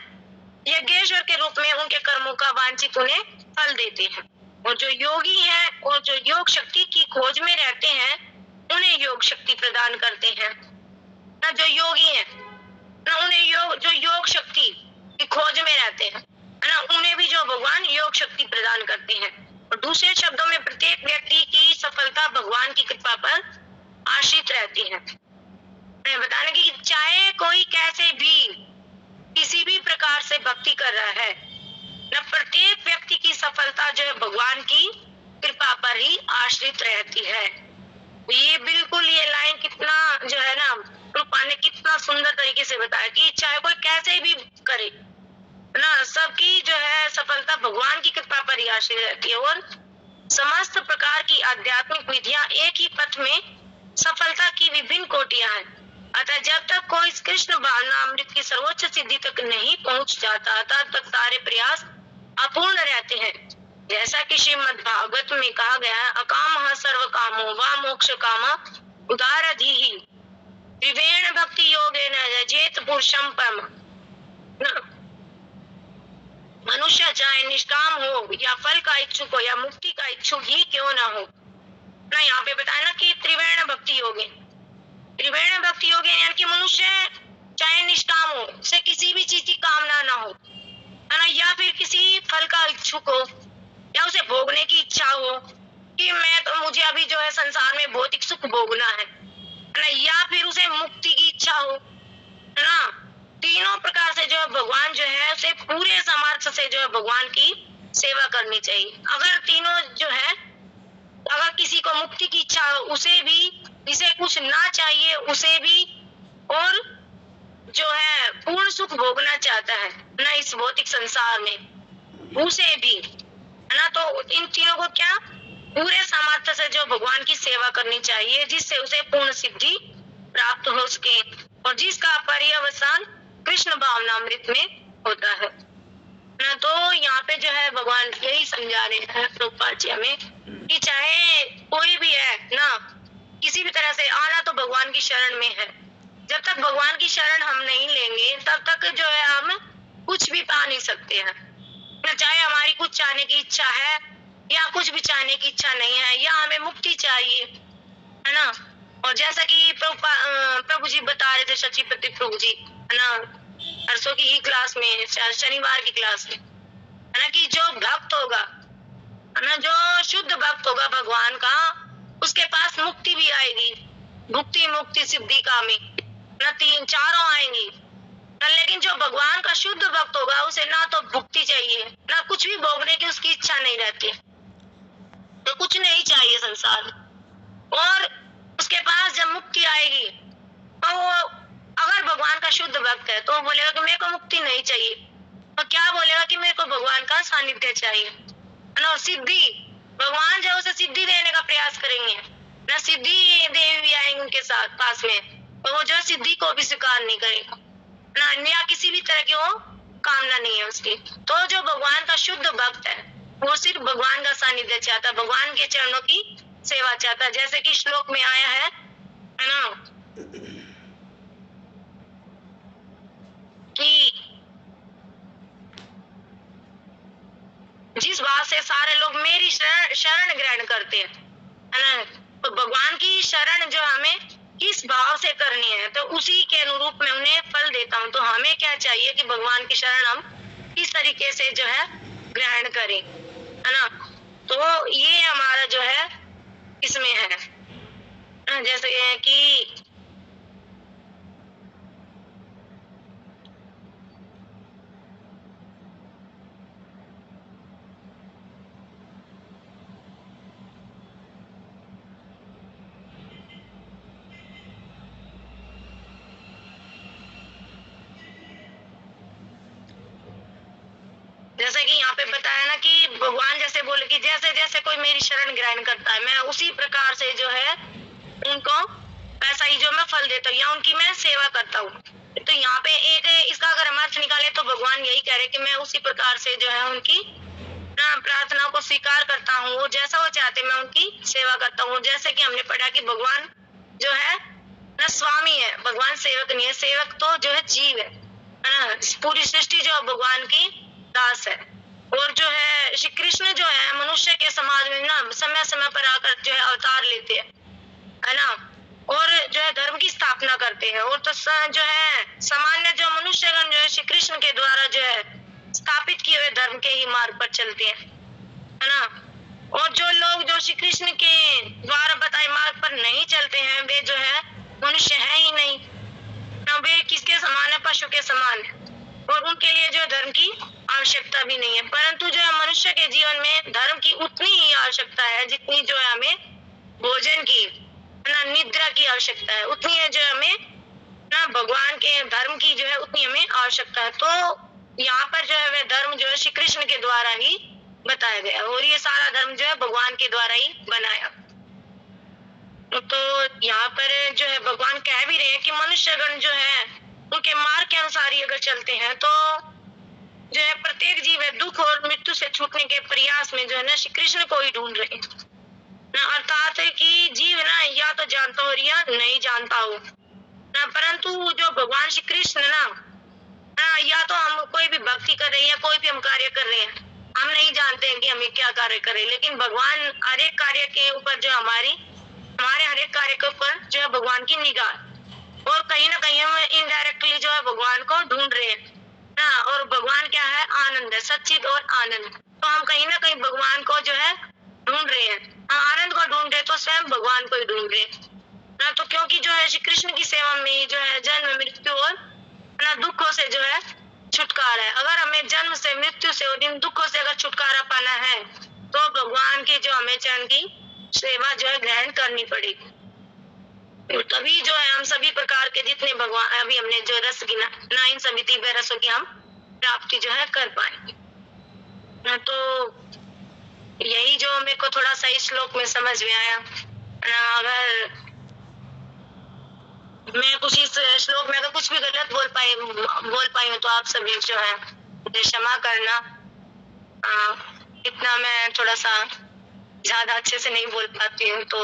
यज्ञेश्वर के रूप में उनके कर्मों का वांछित उन्हें फल देते हैं। और जो योगी है और जो योग शक्ति की खोज में रहते हैं, उन्हें योग शक्ति प्रदान करते हैं ना। जो योगी है ना, उन्हें जो योग शक्ति की खोज में रहते हैं ना, उन्हें भी जो भगवान योग शक्ति प्रदान करते हैं। और दूसरे शब्दों में प्रत्येक व्यक्ति की सफलता भगवान की कृपा पर आश्रित रहती है। बताने की चाहे कोई कैसे भी किसी भी प्रकार से भक्ति कर रहा है न, प्रत्येक व्यक्ति की सफलता जो है भगवान की कृपा पर ही आश्रित रहती है। ये बिल्कुल ये लाइन कितना जो है ना, कृपा ने कितना सुंदर तरीके से बताया कि चाहे कोई कैसे भी करे ना, सबकी जो है सफलता भगवान की कृपा पर ही आश्रित रहती है। और समस्त प्रकार की आध्यात्मिक विधियां एक ही पथ में सफलता की विभिन्न कोटियां हैं। अतः जब तक कोई कृष्ण भावना अमृत की सर्वोच्च सिद्धि तक नहीं पहुंच जाता, तब तक सारे प्रयास अपूर्ण रहते हैं। जैसा कि श्रीमद् भागवत में कहा गया है, अकामः सर्व कामो वा मोक्ष कामा उदारधीहि त्रिवेण भक्ति योगेन यजेत पुरुषं परम। मनुष्य चाहे निष्काम हो या फल का इच्छुक हो या मुक्ति का इच्छुक ही क्यों ना हो ना, यहाँ पे बताया ना कि त्रिवेण भक्ति योग है। त्रिवेण भक्ति योग यानी कि मनुष्य चाहे निष्काम हो, उसे किसी भी चीज की कामना ना हो, है ना, या फिर किसी फल का इच्छुक हो, या उसे भोगने की इच्छा हो कि मैं तो मुझे अभी जो है संसार में भौतिक सुख भोगना है ना, या फिर उसे मुक्ति की इच्छा हो, है ना। तीनों प्रकार से जो है भगवान जो है उसे पूरे सामर्थ्य से जो है भगवान की सेवा करनी चाहिए। अगर तीनों जो है, अगर किसी को मुक्ति की इच्छा हो, उसे भी, जिसे कुछ ना चाहिए उसे भी, और जो है पूर्ण सुख भोगना चाहता है ना इस भौतिक संसार में, उसे भी, है ना। तो इन तीनों को क्या पूरे सामर्थ्य से जो भगवान की सेवा करनी चाहिए, जिससे उसे पूर्ण सिद्धि प्राप्त हो सके और जिसका पर्यवसान कृष्ण भावनामृत में होता है ना। तो यहाँ पे जो है भगवान यही समझा रहे हैं प्रभुपाद जी हमें कि चाहे कोई भी है ना, किसी भी तरह से आना तो भगवान की शरण में है। जब तक भगवान की शरण हम नहीं लेंगे, तब तक जो है हम कुछ भी पा नहीं सकते हैं। चाहे हमारी कुछ चाहने की इच्छा है या कुछ भी चाहने की इच्छा नहीं है, या हमें मुक्ति चाहिए, है ना। और जैसा कि प्रभु जी बता रहे थे, सचिपति प्रभु जी, है ना, परसों की ही क्लास में, शनिवार की क्लास में, है ना, कि जो भक्त होगा, है ना, जो शुद्ध भक्त होगा भगवान का, उसके पास मुक्ति भी आएगी, भुक्ति मुक्ति सिद्धि कामी ना, तीन चारों आएंगी। लेकिन जो भगवान का शुद्ध भक्त होगा, उसे ना तो भुक्ति चाहिए, ना कुछ भी भोगने की उसकी इच्छा नहीं रहती, तो कुछ नहीं चाहिए संसार। और उसके पास जब मुक्ति आएगी, तो वो अगर भगवान का शुद्ध भक्त है तो वो बोलेगा कि मेरे को मुक्ति नहीं चाहिए, तो क्या बोलेगा कि मेरे को भगवान का सानिध्य चाहिए, है ना। सिद्धि, भगवान जो है उसे सिद्धि देने का प्रयास करेंगे ना, सिद्धि देवी आएंगे उनके साथ पास में, तो वो जो सिद्धि को भी स्वीकार नहीं करेगा ना, या किसी भी तरह की वो कामना नहीं है उसकी। तो जो भगवान का शुद्ध भक्त है वो सिर्फ भगवान का सानिध्य चाहता है, भगवान के चरणों की सेवा चाहता है, जैसे कि श्लोक में आया है ना, कि जिस बात से सारे लोग मेरी शरण ग्रहण करते हैं, है ना, तो भगवान की शरण जो हमें किस भाव से करनी है, तो उसी के अनुरूप मैं उन्हें फल देता हूँ। तो हमें क्या चाहिए कि भगवान की शरण हम किस तरीके से जो है ग्रहण करें, है ना। तो ये हमारा जो है इसमें है, जैसे कि जैसे कि यहाँ पे बताया ना कि भगवान जैसे बोले कि जैसे जैसे कोई मेरी शरण ग्रहण करता है मैं उसी प्रकार से जो है उनको ऐसा ही जो मैं फल देता हूँ या उनकी मैं सेवा करता हूँ। तो यहाँ पे एक इसका अगर हम अर्थ निकाले तो भगवान यही कह रहे कि मैं उसी प्रकार से जो है उनकी प्रार्थना को स्वीकार करता हूँ, वो जैसा वो चाहते मैं उनकी सेवा करता हूँ। जैसे कि हमने पढ़ा कि भगवान जो है ना स्वामी है, भगवान सेवक नहीं है, सेवक तो जो है जीव है ना। पूरी सृष्टि जो भगवान की दास है, और जो है श्री कृष्ण जो है मनुष्य के समाज में ना समय समय पर आकर जो है अवतार लेते हैं, है ना, और जो है धर्म की स्थापना करते हैं, और तो जो है सामान्य जो मनुष्यगण जो है श्री कृष्ण के द्वारा जो है स्थापित किए हुए धर्म के ही मार्ग पर चलते हैं, है ना। और जो लोग जो श्री कृष्ण के द्वारा बताए मार्ग पर नहीं चलते हैं वे जो है मनुष्य है ही नहीं ना, वे किसके समान है, पशु के समान है, और उनके लिए जो धर्म की आवश्यकता भी नहीं है। परंतु जो है मनुष्य के जीवन में धर्म की उतनी ही आवश्यकता है जितनी जो है हमें भोजन की ना निद्रा की आवश्यकता है, उतनी है जो हमें ना भगवान के धर्म की जो है उतनी हमें आवश्यकता है। तो यहाँ पर जो है वह धर्म जो है श्री कृष्ण के द्वारा ही बताया गया, और ये सारा धर्म जो है भगवान के द्वारा ही बनाया। तो यहाँ पर जो है भगवान कह भी रहे हैं कि मनुष्यगण जो है उनके मार्ग के अनुसार ही अगर चलते हैं तो जो है प्रत्येक जीव है दुख और मृत्यु से छूटने के प्रयास में जो है ना श्री कृष्ण को ही ढूंढ रहे हैं ना, अर्थात है कि जीव ना या तो जानता हो या नहीं जानता हो ना, परंतु जो भगवान श्री कृष्ण ना या तो हम कोई भी भक्ति कर रहे हैं या कोई भी हम कार्य कर रहे हैं, हम नहीं जानते हैं कि हमें क्या कार्य करें, लेकिन भगवान हर एक कार्य के ऊपर जो हमारे हर एक कार्य के ऊपर जो है भगवान की निगाह, और कहीं ना कहीं हम इनडायरेक्टली जो है भगवान को ढूंढ रहे हैं ना। और भगवान क्या है, आनंद है, सच्चिद और आनंद। तो हम कहीं ना कहीं भगवान को जो है ढूंढ रहे हैं, आनंद को ढूंढ रहे तो स्वयं भगवान को ही ढूंढ रहे ना। तो क्योंकि जो है श्री कृष्ण की सेवा में जो है जन्म मृत्यु और ना दुखों से जो है छुटकारा है। अगर हमें जन्म से मृत्यु से और इन दुखों से अगर छुटकारा पाना है तो भगवान की जो हमें चरण की सेवा जो है ग्रहण करनी पड़ेगी, तभी जो है हम सभी प्रकार के जितने भगवान अभी हमने जो रस गिना ना इन सभी दिव्य रसों की हम प्राप्ति जो है कर पाएंगे। तो यही जो मेरे को थोड़ा सा इस श्लोक में समझ में आया ना। अगर मैं कुछ इस श्लोक में अगर कुछ भी गलत बोल पाई हूँ तो आप सभी जो है मुझे क्षमा करना। इतना मैं थोड़ा सा ज्यादा अच्छे से नहीं बोल पाती हूँ, तो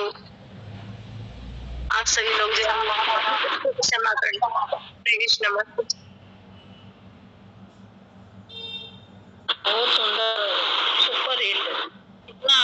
आप सभी लोग जो क्षमा करना। कृष्ण।